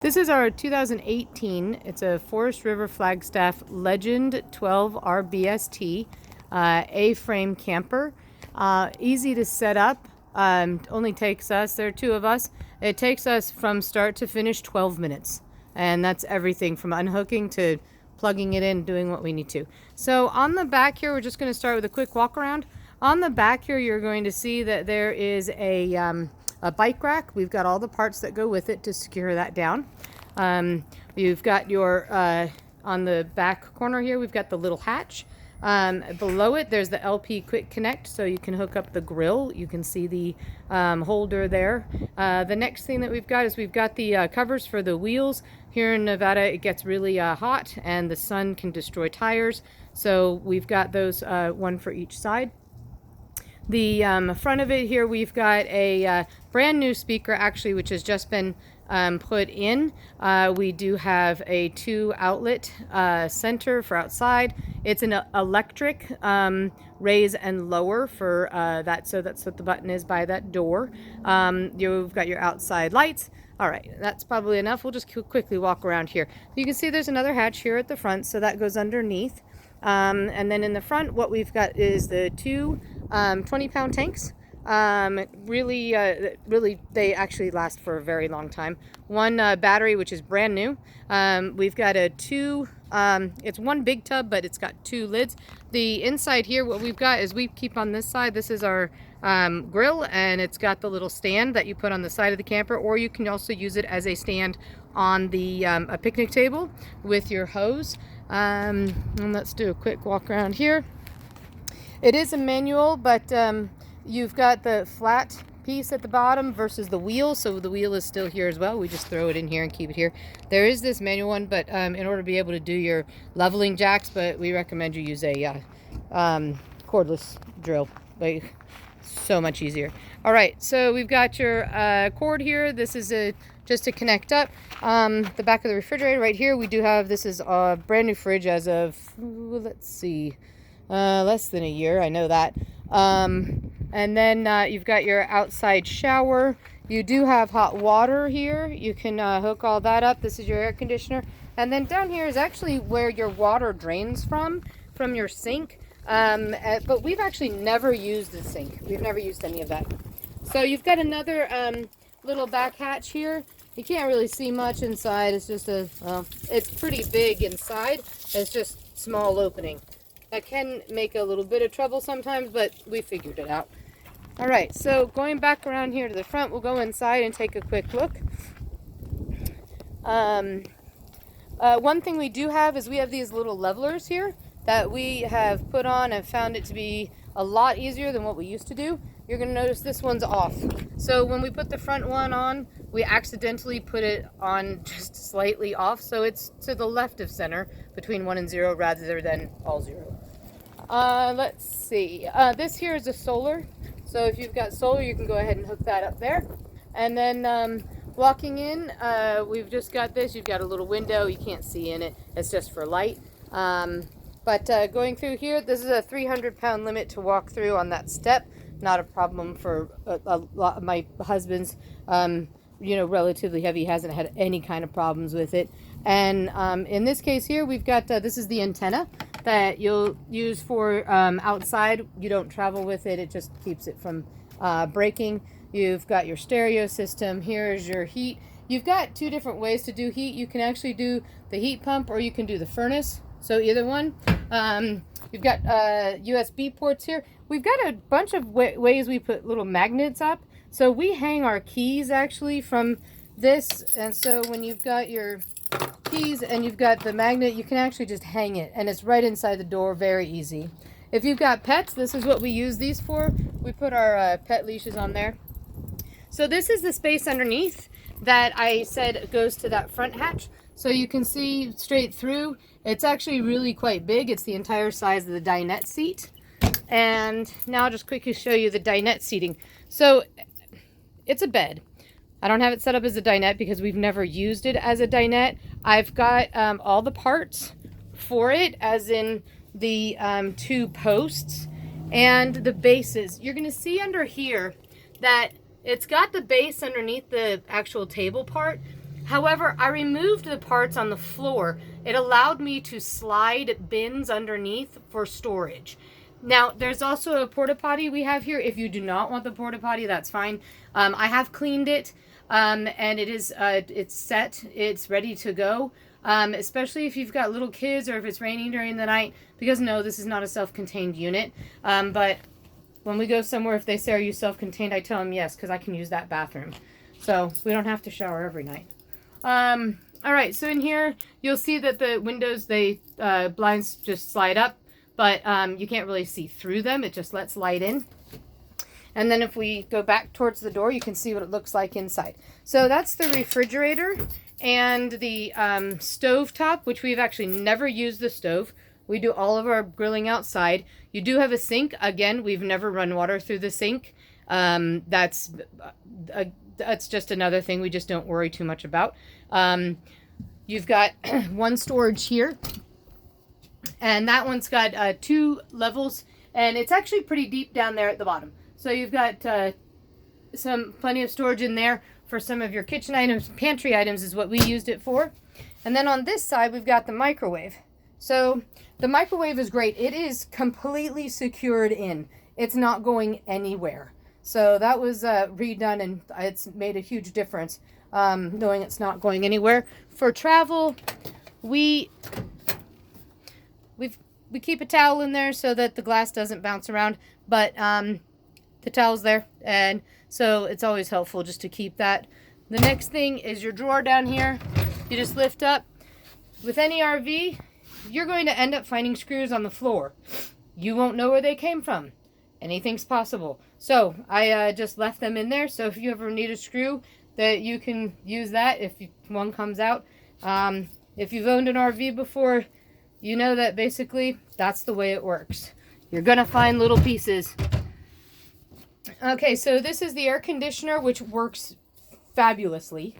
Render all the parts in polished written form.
This is our 2018. It's a Forest River Flagstaff Legend 12 RBST A-frame camper. Easy to set up. Only takes us, there are two of us, it takes us from start to finish 12 minutes. And that's everything from unhooking to plugging it in, doing what we need to. So on the back here, we're just going to start with a quick walk around. On the back here, you're going to see that there is a bike rack. We've got all the parts that go with it to secure that down. You've got your, on the back corner here, we've got the little hatch. Below it, there's the LP Quick Connect, so you can hook up the grill. You can see the holder there. The next thing that we've got is we've got the covers for the wheels. Here in Nevada, it gets really hot and the sun can destroy tires. So we've got those, one for each side. The front of it here, we've got a brand new speaker actually, which has just been put in. We do have a 2-outlet center for outside. It's an electric raise and lower for that, so that's what the button is by that door. You've got your outside lights. All right, that's probably enough. We'll just quickly walk around here. You can see there's another hatch here at the front, so that goes underneath. And then in the front, what we've got is the two 20-pound tanks. Really, they actually last for a very long time. One battery, which is brand new. We've got a it's one big tub, but it's got 2 lids. The inside here, what we've got is we keep on this side. This is our grill, and it's got the little stand that you put on the side of the camper, or you can also use it as a stand on the a picnic table with your hose. And let's do a quick walk around here. It is a manual, but you've got the flat piece at the bottom versus the wheel, so the wheel is still here as well. We just throw it in here and keep it here. There is this manual one, but in order to be able to do your leveling jacks, but we recommend you use a cordless drill. Like, so much easier. All right, so we've got your cord here. This is just to connect up. The back of the refrigerator right here, we do have, this is a brand new fridge as of, let's see, less than a year, I know that. And then you've got your outside shower. You do have hot water here. You can hook all that up. This is your air conditioner. And then down here is actually where your water drains from your sink. But we've actually never used the sink. We've never used any of that. So you've got another little back hatch here. You can't really see much inside. It's just it's pretty big inside. It's just small opening. That can make a little bit of trouble sometimes, but we figured it out. All right, so going back around here to the front, we'll go inside and take a quick look. One thing we do have is we have these little levelers here that we have put on and found it to be a lot easier than what we used to do. You're going to notice this one's off. So when we put the front one on, we accidentally put it on just slightly off, so it's to the left of center between 1 and 0 rather than all 0. Let's see. This here is a solar. So if you've got solar, you can go ahead and hook that up there. And then walking in, we've just got this. You've got a little window. You can't see in it. It's just for light. But going through here, this is a 300-pound limit to walk through on that step. Not a problem for a lot. My husband's, relatively heavy. He hasn't had any kind of problems with it. And in this case here, we've got, this is the antenna that you'll use for outside. You don't travel with it. It just keeps it from breaking. You've got your stereo system. Here's your heat. You've got 2 different ways to do heat. You can actually do the heat pump, or you can do the furnace. So either one. You've got USB ports here. We've got a bunch of ways we put little magnets up. So we hang our keys actually from this. And so when you've got your keys and you've got the magnet, you can actually just hang it, and it's right inside the door. Very easy. If you've got pets, this is what we use these for. We put our pet leashes on there. So this is the space underneath that I said goes to that front hatch. So you can see straight through. It's actually really quite big. It's the entire size of the dinette seat. And now I'll just quickly show you the dinette seating. So it's a bed. I don't have it set up as a dinette because we've never used it as a dinette. I've got all the parts for it, as in the 2 posts and the bases. You're going to see under here that it's got the base underneath the actual table part. However, I removed the parts on the floor. It allowed me to slide bins underneath for storage. Now, there's also a porta potty we have here. If you do not want the porta potty, that's fine. I have cleaned it, and it is it's set. It's ready to go. Especially if you've got little kids or if it's raining during the night, because no, this is not a self-contained unit. But when we go somewhere, if they say, are you self-contained? I tell them yes, because I can use that bathroom. So we don't have to shower every night. All right, so in here, you'll see that the windows, blinds just slide up, but you can't really see through them. It just lets light in. And then if we go back towards the door, you can see what it looks like inside. So that's the refrigerator and the stove top, which we've actually never used the stove. We do all of our grilling outside. You do have a sink. Again, we've never run water through the sink. That's just another thing we just don't worry too much about. You've got one storage here, and that one's got 2 levels, and it's actually pretty deep down there at the bottom. So you've got plenty of storage in there for some of your kitchen items. Pantry items is what we used it for. And then on this side, we've got the microwave. So the microwave is great. It is completely secured in. It's not going anywhere. So that was redone, and it's made a huge difference, knowing it's not going anywhere. For travel, we keep a towel in there so that the glass doesn't bounce around, but the towel's there, and so it's always helpful just to keep that. The next thing is your drawer down here. You just lift up. With any RV, you're going to end up finding screws on the floor. You won't know where they came from. Anything's possible. So I just left them in there, so if you ever need a screw, that you can use that if one comes out. If you've owned an RV before, you know that basically that's the way it works. You're gonna find little pieces. Okay, so this is the air conditioner, which works fabulously,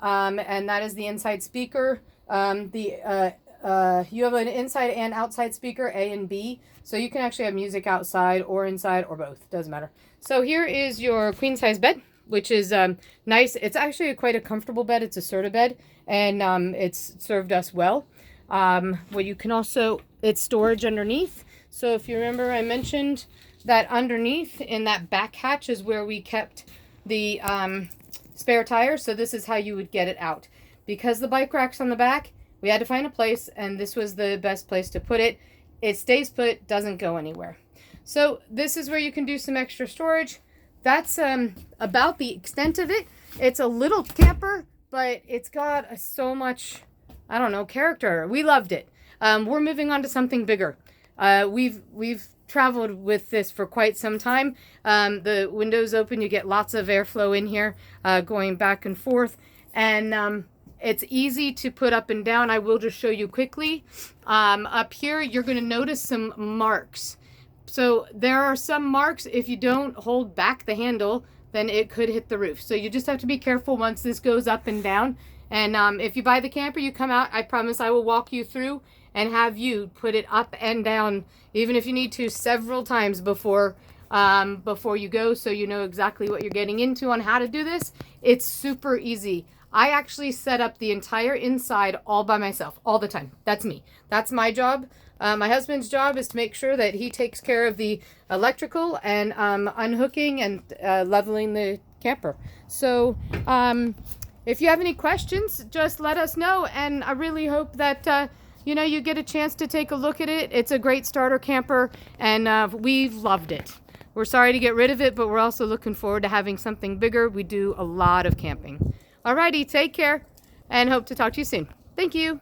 and that is the inside speaker. You have an inside and outside speaker, A and B, so you can actually have music outside or inside or both, doesn't matter. So here is your queen size bed, which is nice. It's actually quite a comfortable bed. It's a Serta bed, and it's served us well. Well, you can also, it's storage underneath. So if you remember, I mentioned that underneath in that back hatch is where we kept the spare tire. So this is how you would get it out. Because the bike rack's on the back, we had to find a place, and this was the best place to put it. It stays put, doesn't go anywhere. So this is where you can do some extra storage. That's about the extent of it. It's a little camper, but it's got so much, I don't know, character. We loved it. We're moving on to something bigger. We've traveled with this for quite some time. The windows open, you get lots of airflow in here, going back and forth, and it's easy to put up and down. I will just show you quickly. Up here, you're going to notice some marks. So there are some marks. If you don't hold back the handle, then it could hit the roof. So you just have to be careful once this goes up and down. And if you buy the camper, you come out, I promise I will walk you through and have you put it up and down, even if you need to, several times before you go, so you know exactly what you're getting into on how to do this. It's super easy. I actually set up the entire inside all by myself, all the time. That's me. That's my job. My husband's job is to make sure that he takes care of the electrical and unhooking and leveling the camper. So if you have any questions, just let us know, and I really hope that you get a chance to take a look at it. It's a great starter camper, and we've loved it. We're sorry to get rid of it, but we're also looking forward to having something bigger. We do a lot of camping. Alrighty, take care, and hope to talk to you soon. Thank you.